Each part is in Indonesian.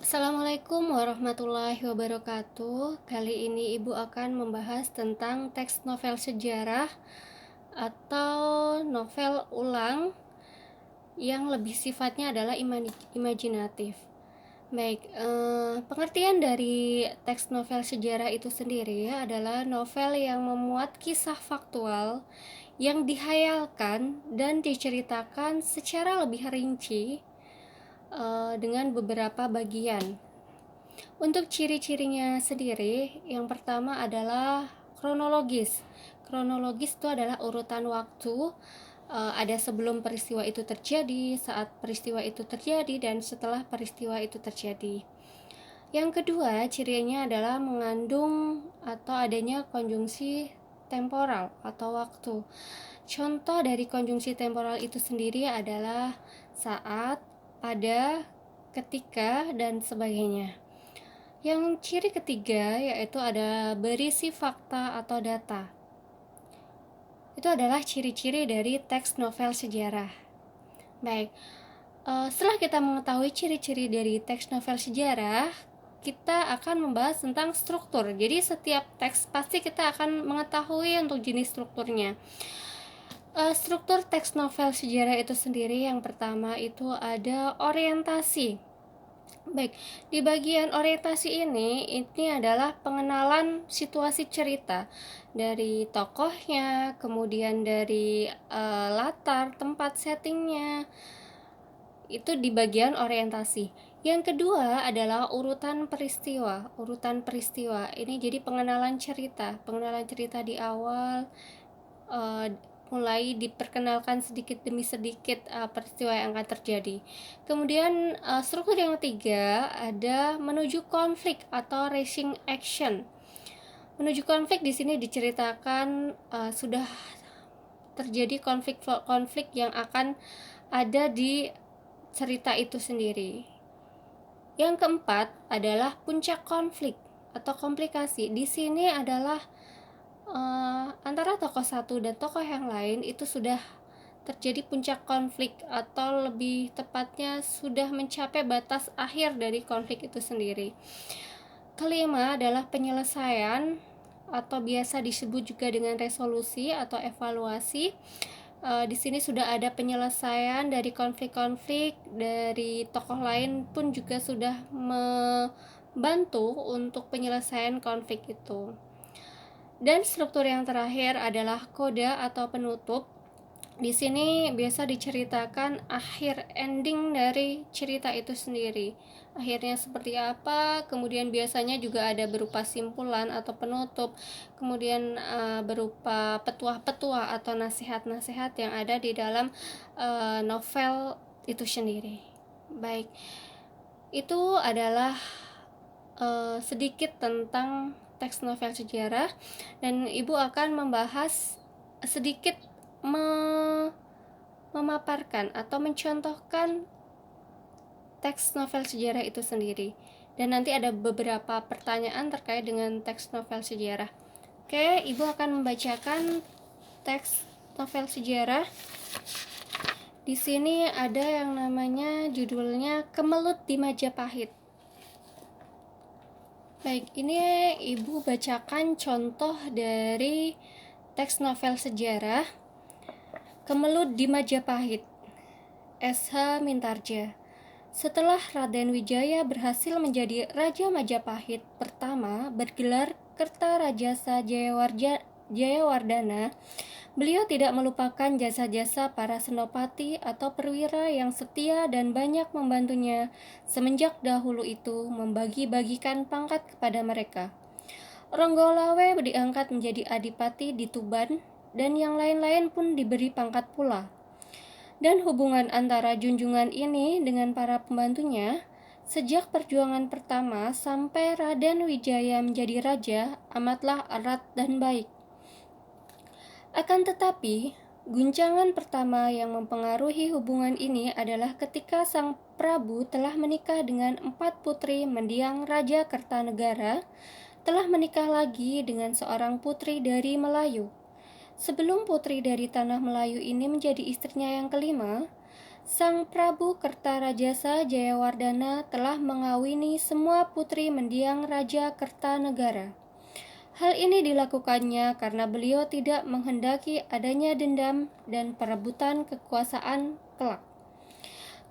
Assalamualaikum warahmatullahi wabarakatuh. Kali ini Ibu akan membahas tentang teks novel sejarah atau novel ulang yang lebih sifatnya adalah imajinatif. Baik, pengertian dari teks novel sejarah itu sendiri adalah novel yang memuat kisah faktual yang dihayalkan dan diceritakan secara lebih rinci dengan beberapa bagian. Untuk ciri-cirinya sendiri, yang pertama adalah kronologis. Kronologis itu adalah urutan waktu, ada sebelum peristiwa itu terjadi, saat peristiwa itu terjadi, dan setelah peristiwa itu terjadi. Yang kedua, cirinya adalah mengandung atau adanya konjungsi temporal atau waktu. Contoh dari konjungsi temporal itu sendiri adalah saat, pada, ketika, dan sebagainya. Yang ciri ketiga yaitu ada berisi fakta atau data. Itu adalah ciri-ciri dari teks novel sejarah. Baik, setelah kita mengetahui ciri-ciri dari teks novel sejarah, kita akan membahas tentang struktur. Jadi setiap teks pasti kita akan mengetahui untuk jenis strukturnya. Struktur teks novel sejarah itu sendiri, yang pertama itu ada orientasi. Baik, di bagian orientasi ini adalah pengenalan situasi cerita dari tokohnya, kemudian dari latar, tempat settingnya, itu di bagian orientasi. Yang kedua adalah urutan peristiwa. Urutan peristiwa ini jadi pengenalan cerita di awal, mulai diperkenalkan sedikit demi sedikit peristiwa yang akan terjadi. Kemudian struktur yang ketiga ada menuju konflik atau racing action. Menuju konflik di sini diceritakan sudah terjadi konflik yang akan ada di cerita itu sendiri. Yang keempat adalah puncak konflik atau komplikasi. Di sini adalah antara tokoh satu dan tokoh yang lain itu sudah terjadi puncak konflik, atau lebih tepatnya sudah mencapai batas akhir dari konflik itu sendiri. Kelima adalah penyelesaian atau biasa disebut juga dengan resolusi atau evaluasi. Di sini sudah ada penyelesaian dari konflik-konflik, dari tokoh lain pun juga sudah membantu untuk penyelesaian konflik itu. Dan struktur yang terakhir adalah koda atau penutup. Di sini biasa diceritakan akhir ending dari cerita itu sendiri. Akhirnya seperti apa, kemudian biasanya juga ada berupa simpulan atau penutup, kemudian berupa petuah-petuah atau nasihat-nasihat yang ada di dalam novel itu sendiri. Baik, itu adalah sedikit tentang teks novel sejarah, dan Ibu akan membahas sedikit memaparkan atau mencontohkan teks novel sejarah itu sendiri, dan nanti ada beberapa pertanyaan terkait dengan teks novel sejarah. Oke, Ibu akan membacakan teks novel sejarah. Di sini ada yang namanya judulnya Kemelut di Majapahit. Baik, ini Ibu bacakan contoh dari teks novel sejarah Kemelut di Majapahit, S.H. Mintarja. Setelah Raden Wijaya berhasil menjadi Raja Majapahit pertama bergelar Kertarajasa Jayawardana, beliau tidak melupakan jasa-jasa para senopati atau perwira yang setia dan banyak membantunya semenjak dahulu itu membagi-bagikan pangkat kepada mereka. Ronggolawe diangkat menjadi adipati di Tuban, dan yang lain-lain pun diberi pangkat pula. Dan hubungan antara junjungan ini dengan para pembantunya sejak perjuangan pertama sampai Raden Wijaya menjadi raja amatlah erat dan baik. Akan tetapi, guncangan pertama yang mempengaruhi hubungan ini adalah ketika Sang Prabu telah menikah dengan 4 putri mendiang Raja Kertanegara, telah menikah lagi dengan seorang putri dari Melayu. Sebelum putri dari tanah Melayu ini menjadi istrinya yang kelima, Sang Prabu Kertarajasa Jayawardhana telah mengawini semua putri mendiang Raja Kertanegara. Hal ini dilakukannya karena beliau tidak menghendaki adanya dendam dan perebutan kekuasaan kelak.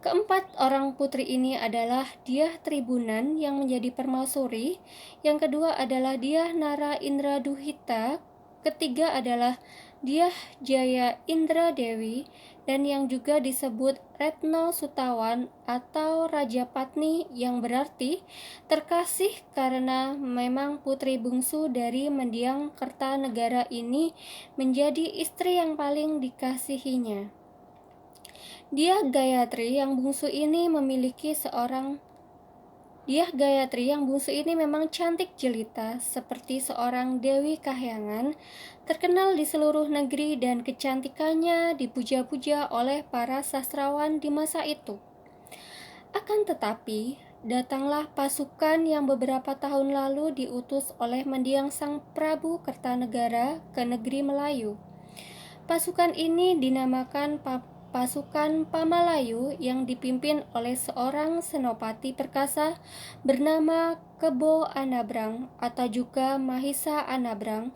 Keempat orang putri ini adalah Dyah Tribunan yang menjadi permaisuri, yang kedua adalah Dyah Nara Indraduhita, ketiga adalah Dyah Jaya Indradewi, dan yang juga disebut Retno Sutawan atau Raja Patni, yang berarti terkasih karena memang putri bungsu dari mendiang Kertanegara ini menjadi istri yang paling dikasihinya. Dyah Gayatri yang bungsu ini memang cantik jelita seperti seorang Dewi Kahyangan, terkenal di seluruh negeri dan kecantikannya dipuja-puja oleh para sastrawan di masa itu. Akan tetapi, datanglah pasukan yang beberapa tahun lalu diutus oleh mendiang Sang Prabu Kertanegara ke negeri Melayu. Pasukan ini dinamakan Pasukan Pamalayu yang dipimpin oleh seorang senopati perkasa bernama Kebo Anabrang atau juga Mahisa Anabrang,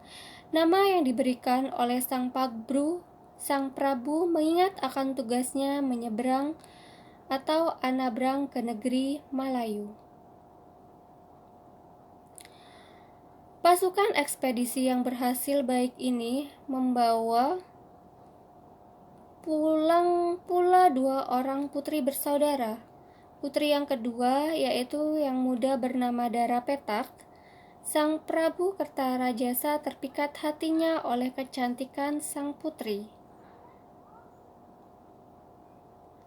nama yang diberikan oleh Sang Prabu mengingat akan tugasnya menyeberang atau Anabrang ke negeri Malayu. Pasukan ekspedisi yang berhasil baik ini membawa pulang pula 2 orang putri bersaudara. Putri yang kedua yaitu yang muda bernama Dara Petak. Sang Prabu Kertarajasa terpikat hatinya oleh kecantikan sang putri.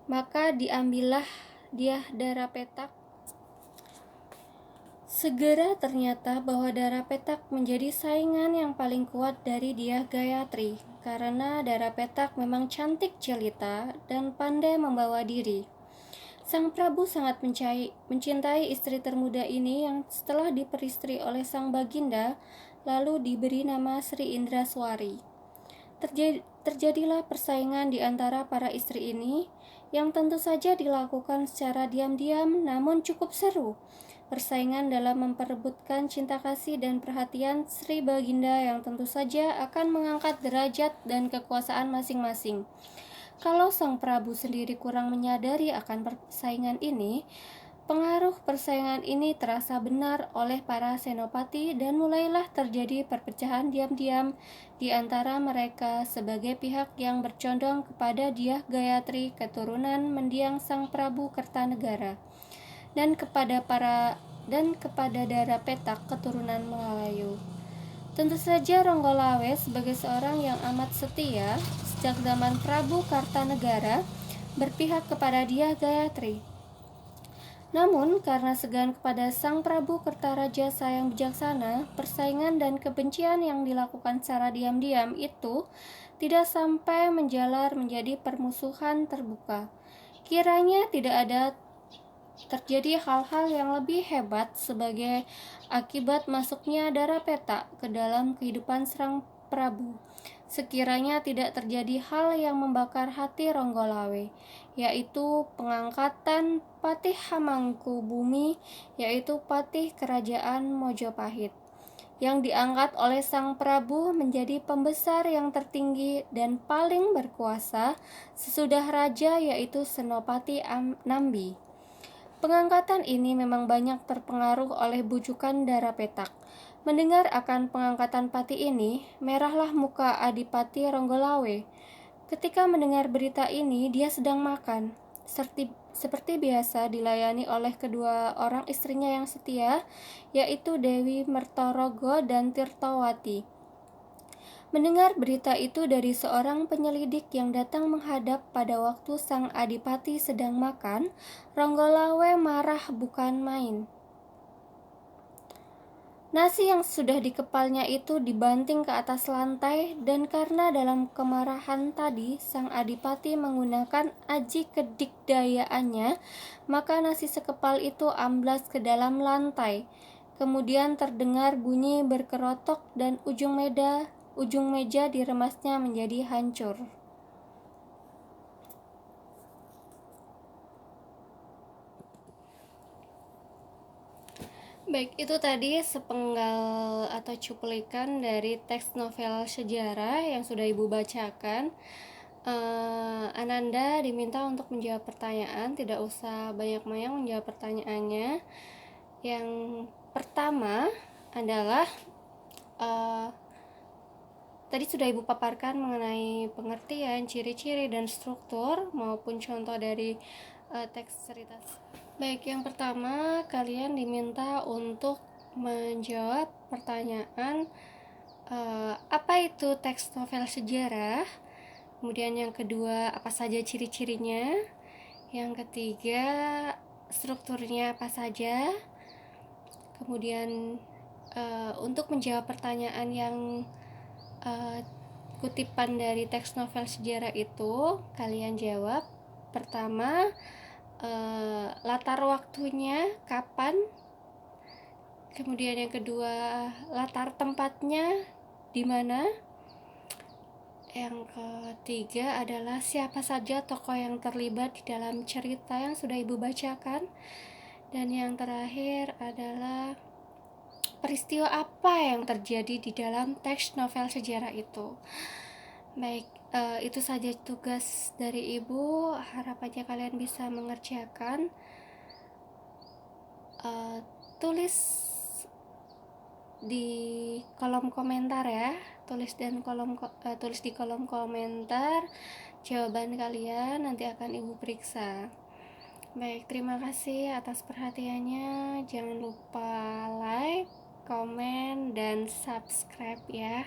Maka diambillah dia Dara Petak. Segera ternyata bahwa Dara Petak menjadi saingan yang paling kuat dari Dyah Gayatri, karena Dara Petak memang cantik jelita dan pandai membawa diri. Sang Prabu sangat mencintai istri termuda ini yang setelah diperistri oleh Sang Baginda, lalu diberi nama Sri Indraswari. Terjadilah persaingan di antara para istri ini, yang tentu saja dilakukan secara diam-diam namun cukup seru. Persaingan dalam memperebutkan cinta kasih dan perhatian Sri Baginda yang tentu saja akan mengangkat derajat dan kekuasaan masing-masing. Kalau Sang Prabu sendiri kurang menyadari akan persaingan ini, pengaruh persaingan ini terasa benar oleh para senopati dan mulailah terjadi perpecahan diam-diam di antara mereka sebagai pihak yang bercondong kepada Dyah Gayatri keturunan mendiang Sang Prabu Kertanegara dan kepada Dara Petak keturunan Melayu. Tentu saja Ronggolawe sebagai seorang yang amat setia sejak zaman Prabu Kartanegara berpihak kepada Dyah Gayatri. Namun karena segan kepada Sang Prabu Kertarajasa yang bijaksana, persaingan dan kebencian yang dilakukan secara diam-diam itu tidak sampai menjalar menjadi permusuhan terbuka. Kiranya tidak ada terjadi hal-hal yang lebih hebat sebagai akibat masuknya Dara Petak ke dalam kehidupan Sang Prabu. Sekiranya tidak terjadi hal yang membakar hati Ronggolawe, yaitu pengangkatan Patih Hamangkubumi, yaitu Patih Kerajaan Mojopahit, yang diangkat oleh Sang Prabu menjadi pembesar yang tertinggi dan paling berkuasa sesudah raja, yaitu Senopati Nambi. Pengangkatan ini memang banyak terpengaruh oleh bujukan Dara Petak. Mendengar akan pengangkatan pati ini, merahlah muka Adipati Ronggolawe. Ketika mendengar berita ini, dia sedang makan. Seperti biasa dilayani oleh kedua orang istrinya yang setia, yaitu Dewi Mertorogo dan Tirtawati. Mendengar berita itu dari seorang penyelidik yang datang menghadap pada waktu sang adipati sedang makan, Ronggolawe marah bukan main. Nasi yang sudah dikepalnya itu dibanting ke atas lantai, dan karena dalam kemarahan tadi sang adipati menggunakan aji kedikdayaannya, maka nasi sekepal itu amblas ke dalam lantai. Kemudian terdengar bunyi berkerotok dan ujung meja diremasnya menjadi hancur. Baik, itu tadi sepenggal atau cuplikan dari teks novel sejarah yang sudah Ibu bacakan. Ananda diminta untuk menjawab pertanyaan, tidak usah banyak-banyak menjawab pertanyaannya. Yang pertama adalah uh, tadi sudah Ibu paparkan mengenai pengertian, ciri-ciri, dan struktur maupun contoh dari teks cerita. Baik, yang pertama kalian diminta untuk menjawab pertanyaan apa itu teks novel sejarah. Kemudian yang kedua, apa saja ciri-cirinya. Yang ketiga, strukturnya apa saja. Kemudian untuk menjawab pertanyaan yang kutipan dari teks novel sejarah itu, kalian jawab pertama latar waktunya kapan, kemudian yang kedua latar tempatnya di mana, yang ketiga adalah siapa saja tokoh yang terlibat di dalam cerita yang sudah Ibu bacakan, dan yang terakhir adalah peristiwa apa yang terjadi di dalam teks novel sejarah itu. Baik, itu saja tugas dari Ibu. Harapannya kalian bisa mengerjakan. Tulis di kolom komentar ya. Tulis di kolom komentar jawaban kalian, nanti akan Ibu periksa. Baik, terima kasih atas perhatiannya. Jangan lupa like, komen, dan subscribe ya.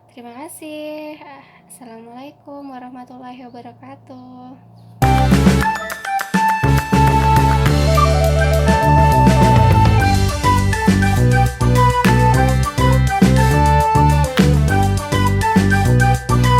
Terima kasih. Assalamualaikum warahmatullahi wabarakatuh.